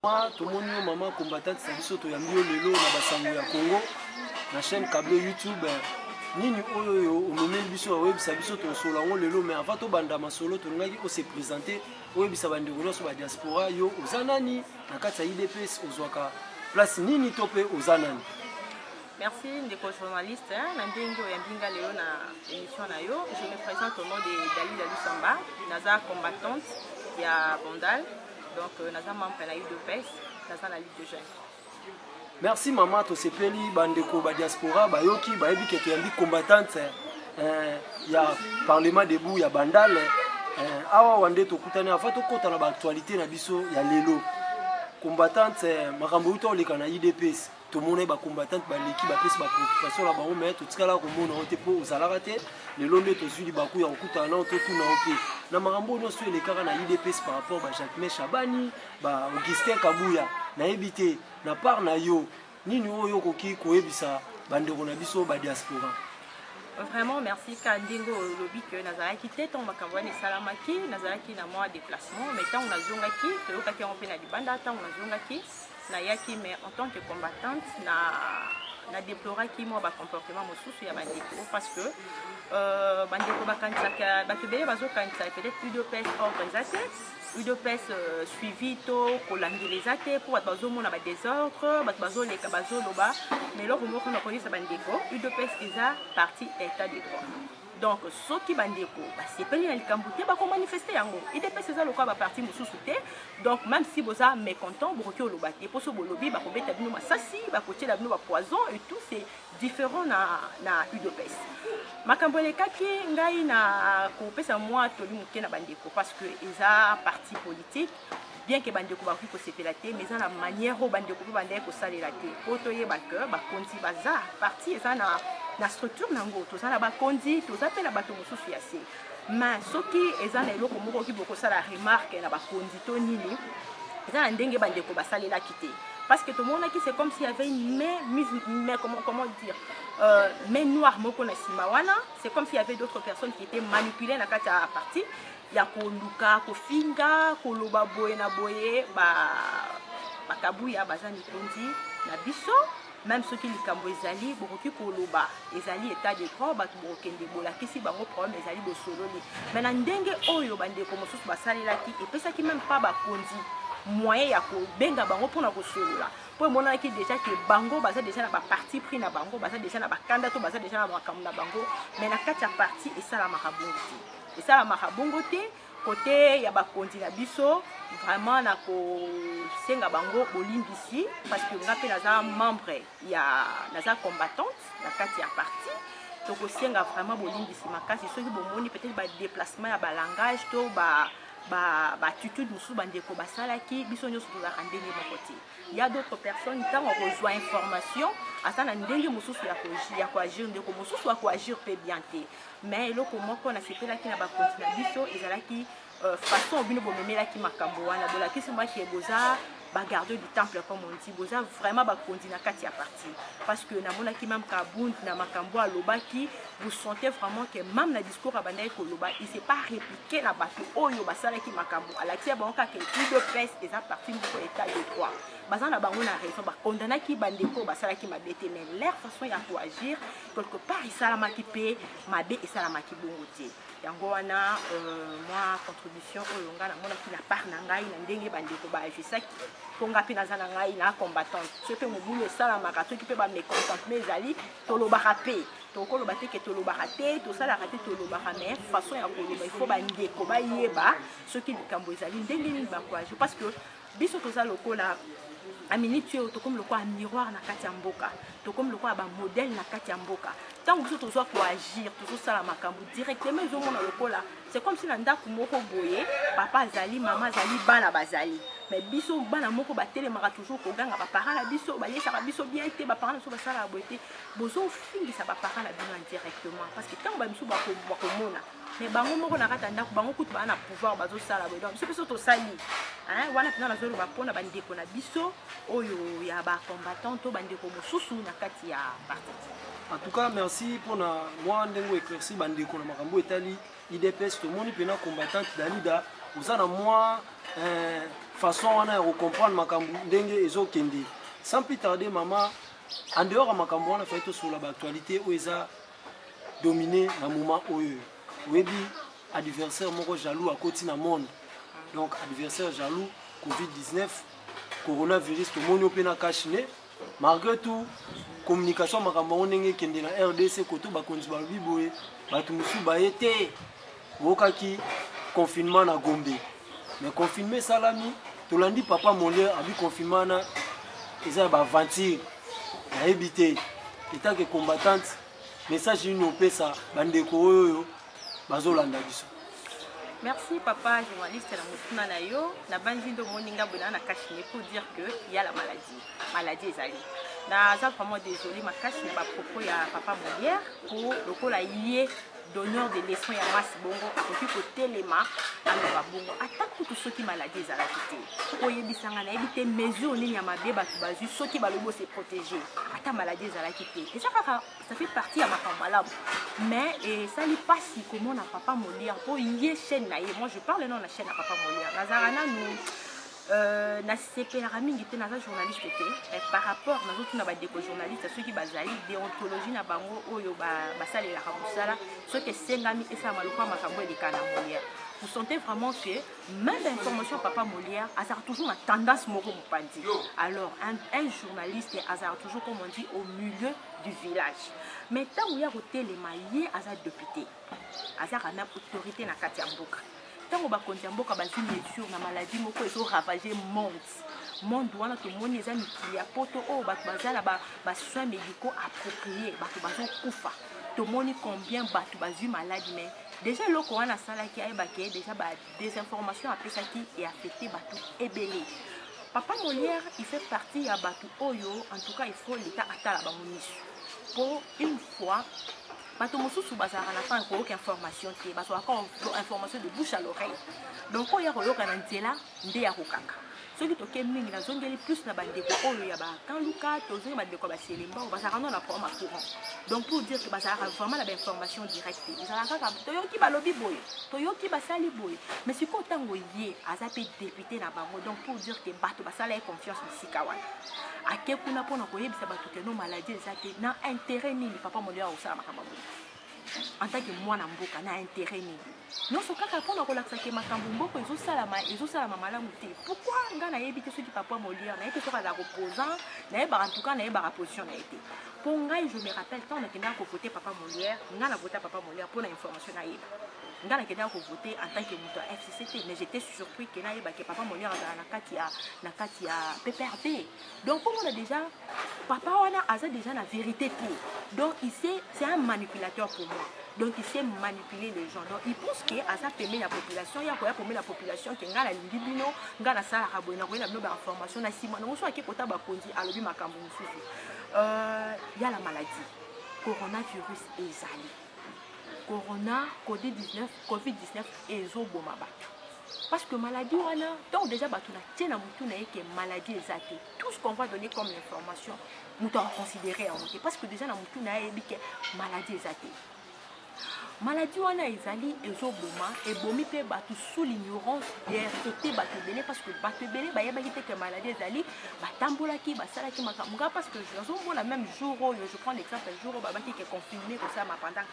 Tout le monde maman combattante sabiso to yambio lelo na basango ya Congo na chaîne câble YouTube nini oyo omemeli biso web sabiso to solo ngo lelo mais avant to banda masolo to ngaki o se présenter web sabande ko so ba diaspora yo ozanani na kati ya IDPS ozwaka place nini to pe ozanani. Merci ndeko journaliste na ndingo ya mbinga lelo na émission na yo. Je me présente au nom de Dalila Lusamba, naza combattante ya Bandal. Donc, nous avons membre de l'UDPS, nous avons la Ligue de jeunes. Merci maman, to sepeli bandeko ba diaspora ba yoki ba yebi ke to yambi combattante ya parlement debout ya Bandal awa wande to kutana afa to kota na ba actualité na biso ya lelo combattante makambo uto leka na IDPS to mona ba combattante ba leki ba pesi ba préoccupation la bango mais to tikala ko mona ote po ozalaka te lelo nde to zuli ba ku ya kutana to tuna ote na makambo nyonso elekaka na IDPS par rapport ba Jacques Chabani ba Augustin Kabuya na ebité na part na yo nini oyo koki koyebisa bandeko na biso ba diaspora. Vraiment merci Kandingo lobi que nazala quitté ton makambwane salamaki nazala ki na moi déplacement mais tant on a zongaki to yokaki on pe na libanda tant on a zongaki na yaki mais en tant que combattante na déploraki moi ba comportement mosusu ya bandeko parce que bandeko bakanisaka batubele bazokanisa peut-être UDPS organisation UDPS suivi to kolangeleza te pour bato bazomona ba désordre bato bazoleka bazoloba mais loko moko na konisa bandeko UDPS eza parti état de droit. Donc soki bandeko basepeli na likambo te bako manifester yango UDPS eza lokwa ba parti mosusu te. Donc même si boza mécontent bokoki oloba te poso bolobi bakobeta bino masasi bakotiela bino ba poison et tout c'est différent na UDPS. Makambo elekaki ngai na kopesa moi toli moke na bandeko parce que eza parti politique bien que bandeko bakoki kosepela te mais eza na manière o bandeko pe bandeko kosalela te po toyeba ke bakonzi baza parti eza na structure nango toza na bakonzi toza pe na bato mosusu ya se mais soki eza na eloko moko oki bokosala remarque na bakonzi to nini eza na ndenge bandeko basalelaki te parce que tout le monde qui c'est comme s'il y avait une main comment dire main noire moko na simawana c'est comme s'il y avait d'autres personnes qui étaient manipulées na kati ya parti ya koluka kofinga koloba boye na boye ba kabuya bazani konzi na biso même ceux qui likambo ezali bokoki koloba ezali état de droit bato bokende bolakisi bango problème ezali bosololi mais na ndenge oyo bandeko mosusu basalelaki epesaki même pas bakonzi moyen ya kobenga bango mpona kosolola po emonanaki déjà ke bango baza déjà na baparti pris na bango baza déjà na bakanda to baza déjà na makambo na bango mais na kati ya parti esalamaka bongo te côté ya bakonzi na biso vraiment na kosenga bango bolimbisi parce que nga mpe naza membre ya naza combattante na kati ya parti tokosenga vraiment bolimbisi makasi soki bomoni peut-être badéplacement ya balangage to attitude mosusu bandeko basalaki biso nyonso tozalaka ndenge moko te. Il y a d'autres personnes ntango akozwa information asa na ndenge mosusu ya koagir ndeko mosusu akoagir mpe bien te mais eloko moko nasepelaki na bakonzi na biso ezalaki façon bino bomemelaki makambo wana bolakisi mwaki boza bagarde du temple comme on dit boza vraiment bakondi na kati ya parti parce que namonaki même Kabund na makambo alobaki vous sentez vraiment que même na discours abandaki koloba il s'est pas répliqué na bato oyo basalaki makambo alakisi bango kaka UDPS eza parti moko état de droit baza na bango na raison bakondamnaki bandeko basalaki mabe te mais leur façon ya koagir quelque part esalamaki mpe mabe esalamaki bongo te yango wana moi contribution oyo nga namonaki na part na ngai na ndenge bandeko baagisaki mpo nga mpe naza na ngai na combattante so mpe mobulu esalamaka soki mpe bamécontentement ezali tolobaka mpe tokoloba te ke tolobaka te tosalaka te tolobaka mais façon ya koloba il faut bandeko bayeba soki likambo ezali ndenge nini bakoagir parce que biso toza lokola a minute oyo tokomi lokola miroir na kati ya mboka tokomi lokola bamodèle na kati ya mboka ntango biso tozwa koagir tozosala makambo directement ezomona lokola c'est comme si na ndako moko boye papa azali mama azali bana bazali mais biso bana moko batelemaka toujours koganga baparent na biso bayesaka biso bien te baparent na biso basalaka boye te bozofingisa baparent na bino directement parce que ntango bamisu bakomona mais bango moko na kati ya ndako bango kutu baa na pouvoir bazosala boye donc biso tosali wana mpena nazoloba mpona bandeko na biso oyo ya bacombattant to bandeko mosusu na kati ya parti. En tout cas, merci pour moi ndengo éclairci bandeko na makambo etali IDPS to moni pena combattante Dalida. Vous avez moi façon wana ya comprendre makambo ndenge ezokende. Sans plus tarder maman, en dehors ya makambo wana fai tosolola baactualité oyo eza dominé na moment oyo oyebi adversaire moko jaloux akoti na monde. Donc adversaire jaloux Covid-19 coronavirus tomoni ope na kashine malgré tout communication makambo ndenge kende na RDC koto bakonzi balobi boye bato mosusu baye te bokaki confinement na Gombe. Mais confinement salami tolandi papa Molière abi confinement na eza ba aventure na ebité état que combattante message une opesa bandeko oyo bazolanda biso. Merci papa journaliste na mutuna na yo na banzindo moninga bona na kashine pour dire que il y a la maladie ezali. Na za vraiment désolé ma kashine ba propos ya papa Molière pour lokola yé donneur de leçons ya masse bongo akoki ko telema aloba bongo atako to soki maladie ezalaki te oyebisanga na ebite mesure nini ya mabe bato bazwi soki balobo se protéger ata maladie ezalaki te et ça fait partie ya makambo malamu mais ça li pasi komona papa Molière po yé chaîne na ye. Moi je parle non na chaîne ya papa Molière nazarana nous na sepelaka mingi te naza journaliste te par rapport nazotuna badeko journaliste soki bazali déontologie na bango oyo basalelaka mosala soki esengami esala lokwa makambo eleka na Molière. Vous sentez vraiment que même l'information papa Molière azara toujours na tendance moko mopandi. Alors un journaliste azara toujours comme on dit au milieu du village. Mais tant où ya kotelema ye azara député azara même autorité na kati ya mboka. Tant ba konti ya mboka bazwi mesure na maladie moko ezo ravager monde wana tomoni eza mikili ya poto oyo bato bazala ba soins médicaux appropriés bato bazokufa tomoni combien bato bazwi maladie mais déjà loko wana salaki ayebaki déjà ba désinformation apesaki et affecté bato ebele. Papa Molière il fait partie ya bato oyo en tout cas il faut l'état atala bango misu pour une fois bato mosusu bazalaka na temps koyoka information te bazwaka information de bouche à l'oreille donc oyo ya koyoka na nzela nde ya kokaka soki toke mingi nazongeli plus na bandeko oyo ya bakanluka tozongi bandeko ya baselemba oyo bazalaka no na forme courant donc pour dire que bazalaka vraiment na bainformation directe ezalaka kaka toyoki balobi boye toyoki basali boye mais sikoyo ntango ye aza mpe député na bango donc pour dire que bato basala ye confiance bisika wana ake kuna mpona koyebisa bato ke no maladie eza te na intérêt nini papa Molière akosala makambo en tant que mwana mboka na intérêt nini nyonso kaka mpona kolakisa ke makambo mboka ezosalama malamu te. Pourquoi nga nayebi te soki papa Molière nayebi te soki azala opposant nayebaka en tout cas nayebaka position na ye te mpo ngai je me rappelle tant nakendaka kovote papa Molière nga navota papa Molière mpona information nayeba nga nakendaka kovote en tant que moto ya FCCT mais j'étais surpris ke nayeba ke papa Molière azala na kati ya PPRD donc mpo mona déjà papa wana aza déjà na vérité te donc c'est un manipulateur pour moi. Donc il sait manipuler les gens. Donc il pense que à ça permet la population, il y a quoi permet la population qui nga la libino, nga la sala rabo na koyela bino ba information na sima. Donc soit ki kota ba konzi alobi makambo mususu. Il y a la maladie. Coronavirus ezali. Covid-19 ezoboma bato. Parce que maladie wana donc déjà bato na tiena mutu na yeke maladie ezate. Tout ce qu'on va donner comme information, nous devons considérer en monter parce que déjà na mutu na yebi ke maladie ezate. Maladie wana ezali ezoboma ebomi pe bato sous l'ignorance et affecté bato belé parce que bato belé bayebaki te que maladie ezali batambolaki basalaki makambo parce que je même jour je prends l'exemple jour où babaki qui est confiné comme ça pendant 4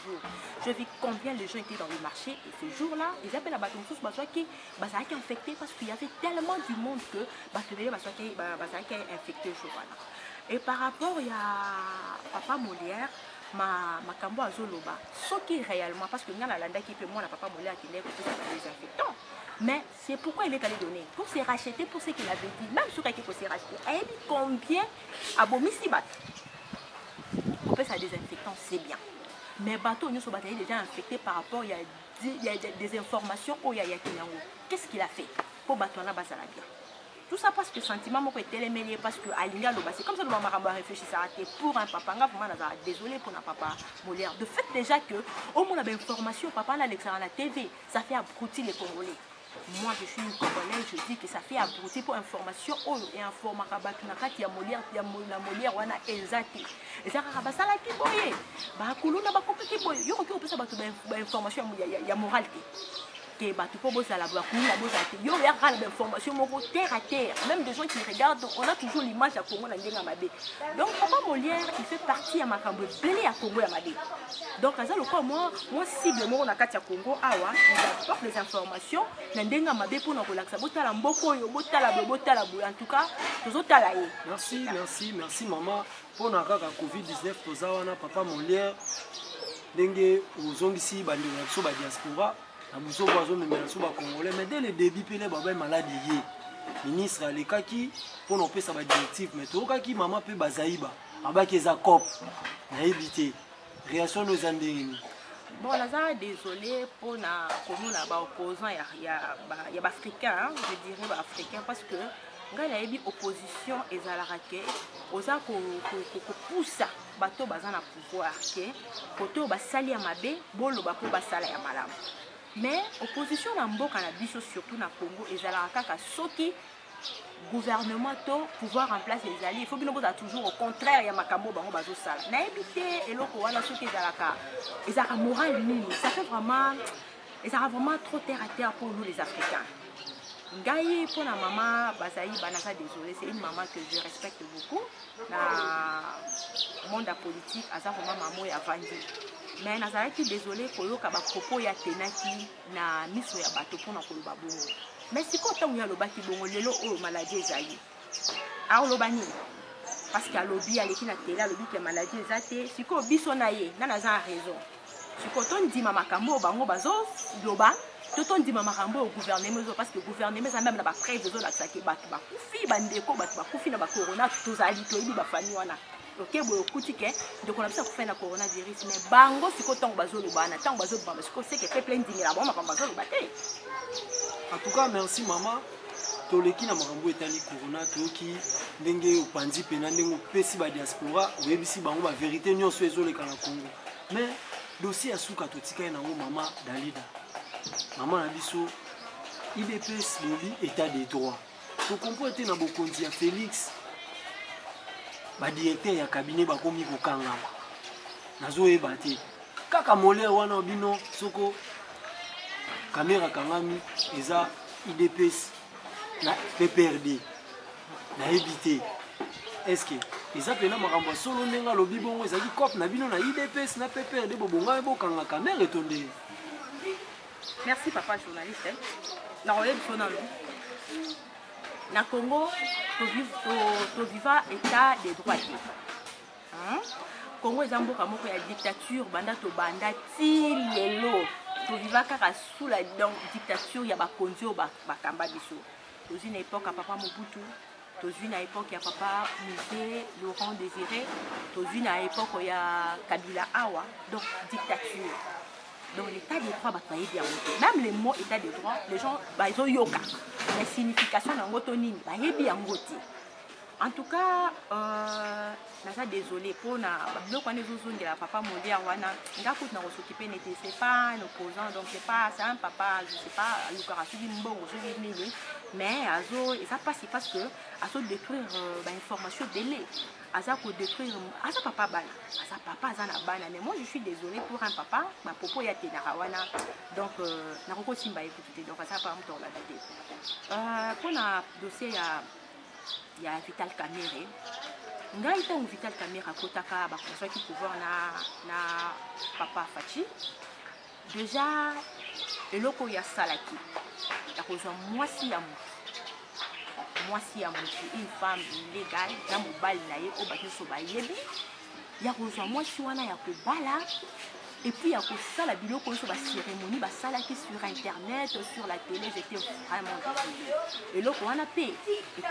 jours je vis combien les gens étaient dans le marché et ce jour là ils appellent la bato tous bazaki bazaki infecté parce qu'il y avait tellement du monde que bato belé bazaki infecté jour là. Et par rapport à papa Molière makambo azoloba soki réellement parce que ngana landa qui peut moi na papa Molière qui n'est que des infectants mais c'est pourquoi il est allé donner pour se racheter pour ce qu'il avait dit même sur quelqu'un qui se racheter et combien abomisi bat on peut ça désinfectant c'est bien mais bateau nous sont déjà infectés par rapport il y a des informations où il y a kinango qu'est-ce qu'il a fait pour bateau na basala bien. Tout ça parce que sentiment moko télémélé parce que alinga loba c'est comme ça le maman réfléchir ça pour un papa nga vraiment désolé pour un papa Molière de fait déjà que au moins la information papa na l'extérieur la TV ça fait abrutir les Congolais. Moi je suis une Congolaise je dis que ça fait abrutir pour information et information rabatu na kati ya Molière la Molière wana ezati ça ka sala ki boye ba kuluna ba kopeki boye yo ko pesa ba information ya moralité que tu peux bosser à la boîte, il y a des informations terre à terre. Même des gens qui regardent, on a toujours l'image à Congo dans Mabé. Donc Papa Molière, il fait partie à Makambo, belé à Congo à Mabé. Donc à ça le quoi moi cible moi on a Katia Congo awa, il apporte les informations dans Mabé pour nous relaxer. Botala mboko yo, botala boy. En tout cas, toujours talaye. Merci maman pour na kaka Covid-19 tozawana Papa Molière. Ndenge ozongisi bandi na so ba diaspora. Na muso bozo memela so ba congolais mais dès le début pele baba malade yé ministre alekaki pour non pesa ba directive mais tokaki maman pe bazaïba abaki eza cop na éviter réaction nos andeni bon là désolé pour na komuna ba opposant ya ba africain je dirais ba africain parce que ngai na yebi opposition ezalaka ke oza ko poussa bato baza na pouvoir ke koto basali ya mabe bolo ba po basala ya malamu. Mais opposition na mboka na biso surtout na Congo ezalaka kaka soki gouvernement to pouvoir en place ezali il faut bino boza toujours au contraire ya makambo bango bazo sala na ebité eloko wana soki ezalaka moral nini ça fait vraiment trop terre à terre pour nous les Africains. Ngai pour la maman Bazaï Banasa désolé c'est une maman que je respecte beaucoup dans le monde politique asa vraiment maman ya vandi mais nazalaki désolé koyoka ba propos ya tenaki na miso ya bato pona koloba bongo mais siko tangu ya lobaki bongo lelo o maladie ezali a lobani parce que alobi aleki na télé alobi que maladie ezate siko biso na ye na naza raison siko ton ndima makambo bango bazo loba tout dit makambo au gouvernement parce que le gouvernement ça même na ba preuve zo la saki bato ba kufi bandeko bato ba kufi na ba corona tozali toyibi ba famille wana OK boyo kutike donc on a besoin de faire na coronavirus mais bango siko tango bazo loba na tango bazo ba siko c'est que fait plein d'ingénieurs bon makambo bazo loba te. En tout cas merci maman toleki na makambo etali corona toki ndenge opandi pena ndenge opesi ba diaspora oyebisi bango ba vérité nyonso ezoleka na Congo mais dossier asuka totika na ngo mama Dalida maman a biso IDPS lobi état des droits to comporter na bokonzi ya Félix ba directeur ya cabinet ba komi ko kanga nazo ebate kaka Molière wana bino soko caméra kangami eza IDPS na PPRD na éviter est-ce que eza pena makambo solo ndenga lobi bongo ezaki cop na bino na IDPS na PPRD bobonga bokanga caméra etonde. Merci papa journaliste. Na royaume sonalo. Na Congo, to viva état des droits. Congo est un mboka moko ya dictature banda to banda ti lelo. To viva kaka sous la dictature ya ba konzo ba kamba biso. To une époque à papa Mobutu, to une époque ya papa Musée Laurent Désiré, to une époque ya Kabila Awa, donc dictature. Donc l'état des droits bataille bien même les mots état des droits les gens ils ont yoka la signification dans ngotonini ba yebi ngoti en tout cas nasa désolé pour na biloko wana ezozongela papa Molière wana ngakuti na s'occuper n'était c'est pas un opposant donc c'est un papa je sais pas lukara subi mbongo subi nini mais azo et ça passe parce que azo détruire information délai aza ko détruire aza papa bana aza papa aza na bana mais moi je suis désolé pour un papa ma popo ya tenara wana donc na roko simba écouter donc aza pas mto la date pour na dossier ya Vital Kamerhe ngai ta Vital Kamerhe akotaka ba konsoki pouvoir na papa Fachi déjà eloko ya salaki ya kozwa mwasi ya une femme illégale na mobali na ye o bakiso ba yebi ya kozwa mwasi wana ya kobala et puis ya kosala biloko so ba cérémonie ba salaki sur internet sur la télé j'étais vraiment désolé eloko wana pe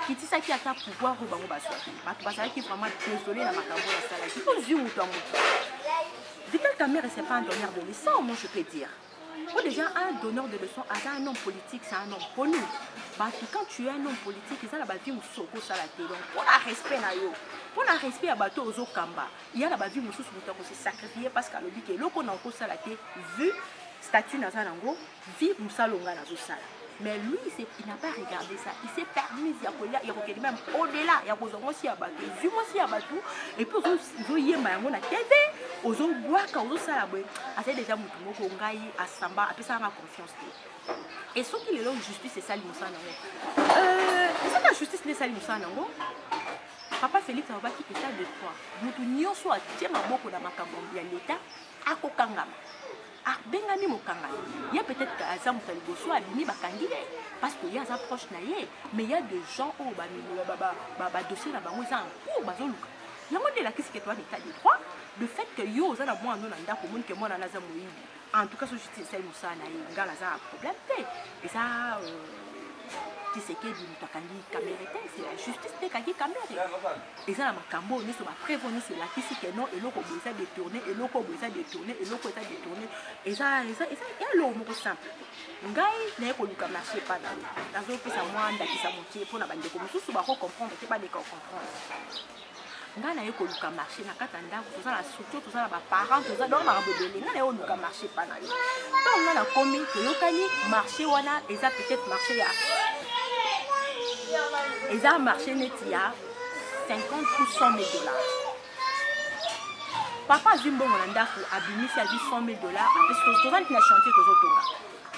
kitisaki ata pouvoir o bango baswaki bato basalaki vraiment désolé na makambo ya salaki to zimu to amoto Vital Kamerhe c'est pas un donneur de leçons moi je peux dire. Pour déjà un donneur de leçons, un homme politique, c'est un homme connu. Quand tu es un homme politique, c'est la vie où tu as la télé. Pour la respect, pour la respect à bateau aux Kamba, il y a la vie où tu se sacrifier parce qu'à l'objet que l'on a encore ça la télé, vu statut Nazanango, vu Moussalonga Nazosala. Mais lui, il n'a pas regardé ça. Il s'est permis, il y a même au-delà, il y a aussi à bateau, il y a aussi à bateau, et puis il y a la TV, ozo boaka ozo sala boye asa déjà mutu moko ngai asamba apesa nga confiance te et ce qui lelo justice esali mosala nango esaka justice nde esali mosala nango papa Félix alobaki état de droit mutu nyonso atie maboko na makambo ya leta akokangama abengami mokangami ye peut-être que aza moto ya liboso abimi bakangi ye parce que ye aza proche na ye mais il y a des gens oyo badossier na bango eza en cours bazoluka yango nde elakisi ke toa l'état de droit le fait que yo oza na mwana no na ndako omoni ke mwana naza moyibi en tout cas so justice esali mosala na ye ngala aza na problème te eza Tshisekedi moto akangi kamere te c'est la justice te ekangi kamere eza na makambo nyonso bapreuve nyonso elakisi ke non eloko boye eza détourné eloko boye eza détourné eloko eza détourné eza eloko moko simple ngai naye koluka marché epa na yo nazopesa mwa ndakisa mokie mpo na bandeko mosusu bakocomprendre te bandeka ocomprendre ngai naye koluka marché na kati ya ndako toza na structure toza na baparent toza donc makambo ebele ngai naye koluka marché epa na yo ntango ngai nakomi toyokani marché wana eza peut-être marché ya eza marché neti ya 50 ou 100 000 $. Papa azwi mbongo na ndako abimisi azwi 100 000 $. Apesi toza neti na chantier tozotonga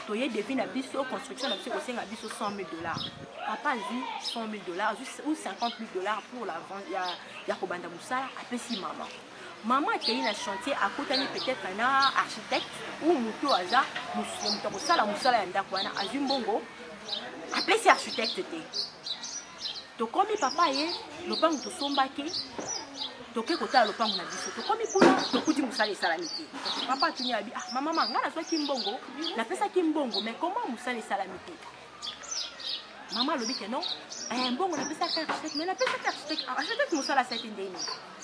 toye devi na biso construction na biso kosenga biso 100 000 $. Papa azwi 100 000 $, azwi ou 50 000 $ pour la vente ya kobanda mosala apesi mama mama akei na chantier akutani peut-être na architecte ou moto aza moto akosala mosala ya ndako wana azwi mbongo apesi architecte te tokomi papa ye lopango tosombaki toke kotala lopango na biso tokomi kuna tokuti mosala esalami te papa atuni abi mama ngai nazwaki mbongo napesaki mbongo mais comment mosala esalami te mama alobi ke non mbongo napesaki architecte mais napesaki architecte mosala asaki ndeni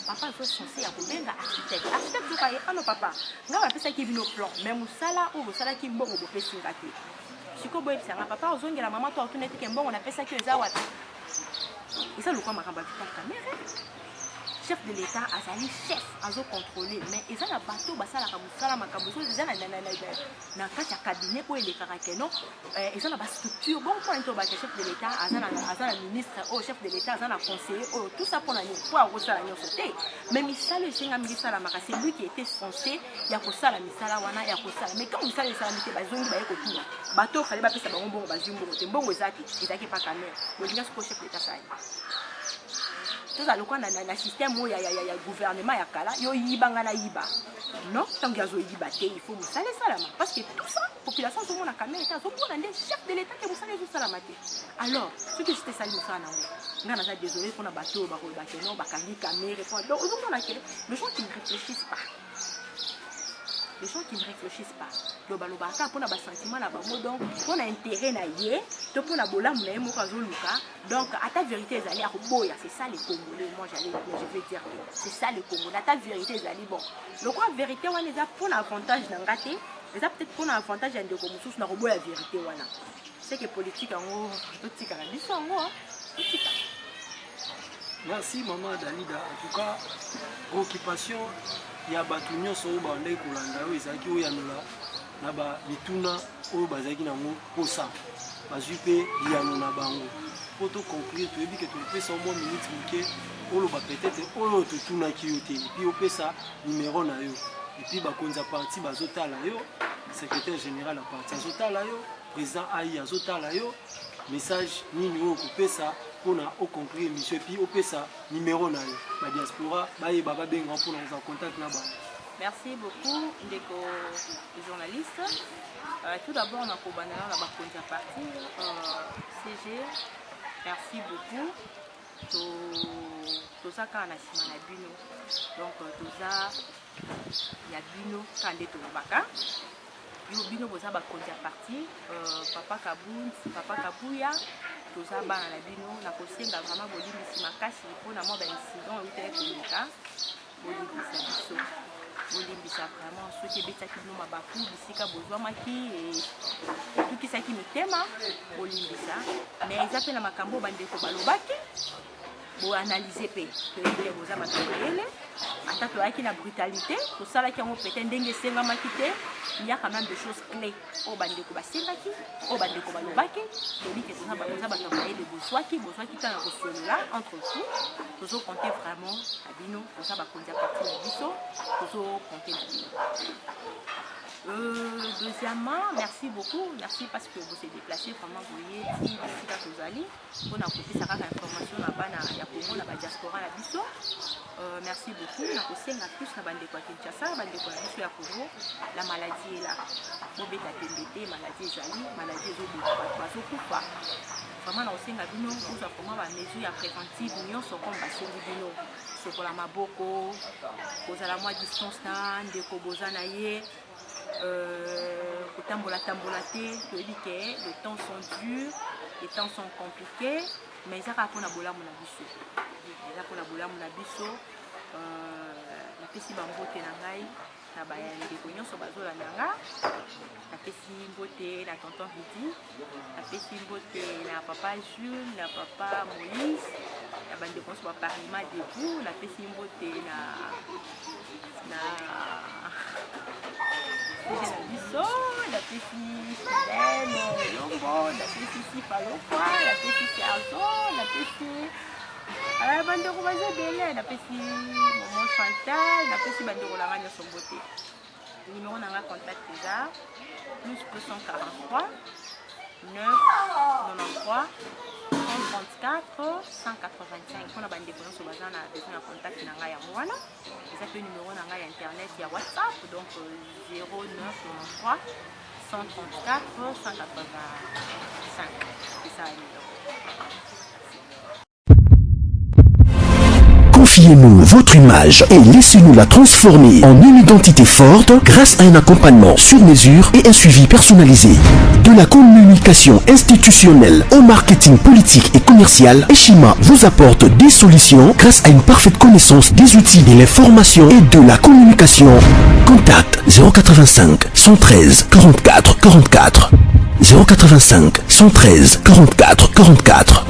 papa azwa censé ya kobenga architecte zoka ye ano papa ngai napesaki bino plan mais mosala oyo bosalaki mbongo bopesinga te sikoyo boyebisanga papa ozongela mama to atuni etike mbongo napesaki eza wapi eza lokwa makambo ya vita camere chef de l'état azali chef azo contrôler mais eza na bato basalaka mosala makambo so eza na kati ya cabinet po elekaka keno eza na bastructure bon mpona nito bake chef de l'état aza na ministre oyo chef de l'état aza na conseiller oyo tout ça mpona nini po akosala nyonso te mais misala esengami esalamaka c'est lui qui était censé ya kosala misala wana ya kosala mais quand misala esalami te bazongi baye kotuna bato fale bapesa bango mbongo bazwi mbongo te mbongo ezaki pa camere bolinga siko chef de l'état sali tozala kwa na système oyo ya gouvernement ya kala yo yibanga na yiba non tangi azoyiba te il faut mosala esalama parce que tout ça population azomona kamere ete azomona nde chef de l'état ke mosala ezosalama te alors soki jute esali mosala nango ngai naza désolé mpona bato oyo bakoloba ke non bakangi kamere donc ozomona ke les gens qui ne réfléchissent pas les gens qui ne réfléchissent pas loba ata mpona basentiment na bango donc mpona intérêt na ye to mpona bolamu na ye moko azoluka donc ata vérité ezali akoboya c'est ça les Congolais moi je vais dire que c'est ça les Congolais ata vérité ezali bon lokwa vérité wana eza mpona avantage na nga te eza peut-être mpona avantage ya ndeko mosusu na koboya vérité wana c'est que politique yango totika na biso yango totika. Merci maman Dalida, en tout cas préoccupation ya bato nyonso oyo bandai kolanda oyo ezalaki oyo yanola na bituna oyo bazalaki nango posa bazwi mpe yano na bango po toconclure toyebi ke topesa mwa minute moke oloba peut-être oyo totunaki yo te epuis opesa numero na yo epuis bakonzi ya parti bazotala yo secrétaire général ya parti azotala yo président ai azotala yo message nini oyo kopesa mpona oconclure émission epuis opesa numero na yo badiaspora bayeba babenga mpona kozwa contact na bango. Merci beaucoup, Ndeko journaliste. Tout d'abord, on a commandé la bakonzi à partir. CG, merci beaucoup. Toza ka na sima na bino. Donc toza ya bino kande to baka. Yo bino boza bakonzi à partir. Papa Kabunzi, Papa Kabuya. Toza bana na bino na kosenga vraiment bolimbisi makasi mpona mwa ba incident utele koleka. Bolimbisa biso. Bolimbisa vraiment soki ebetaki bino mabaku bisika bozwamaki etukisaki mitema bolimbisa mais eza mpe na makambo bandeko balobaki analyser pe que vous avez matériel ata to aki na brutalité to sala ki ngo peut-être ndenge senga makite il y a quand même des choses clés au bande ko basengaki au bande ko balobaki to li que ça ba travailler de besoin qui tana ko là entre vous toujours compter vraiment abino to ça ba kondia partie na biso toujours compter na bino. Deuxièmement, merci beaucoup, merci parce que vous êtes déplacé vraiment vous voyez si vous allez on a coupé ça information là-bas ya Congo na diaspora la biso. Merci beaucoup na kosenga plus na bande kwa Kinshasa bande kwa biso ya Congo la maladie est là bobeta tembete maladie ezali maladie ezokufa vraiment na kosenga bino kuza comment ba mesure ya préventive nyonso comme basengi bino sokola maboko kozala mwa distance na ndeko bozana ye tambola te to dit que les temps sont durs les temps sont compliqués mais ça va pour na bola mon biso ça pour na bola mon biso la pesi bambote na ngai na bayande ko nyonso bazola nanga la pesi mbote na tonton Vidi la pesi mbote na papa Jules na papa Moïse na bande ko so parlement debout la pesi mbote na la petite Fidèle, Lombo, la petite Palopwa, la petite Carzo, la petite. La bande de Roubaze Belé, la petite Momo Chantal, la petite bande de Roulanga de son beauté. Le numéro n'a pas contact déjà, plus 243 9 93 134 185. On a bande de Roulanga sur Bazan a besoin de contact n'a ya mwana. C'est le numéro n'a internet, il y a WhatsApp, donc 0993 134 185. C'est ça le numéro. Confiez-nous votre image et laissez-nous la transformer en une identité forte grâce à un accompagnement sur mesure et un suivi personnalisé. De la communication institutionnelle au marketing politique et commercial, Eshima vous apporte des solutions grâce à une parfaite connaissance des outils de l'information et de la communication. Contact 085 113 44 44 085 113 44 44.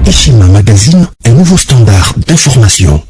Eshima Magazine, un nouveau standard d'information.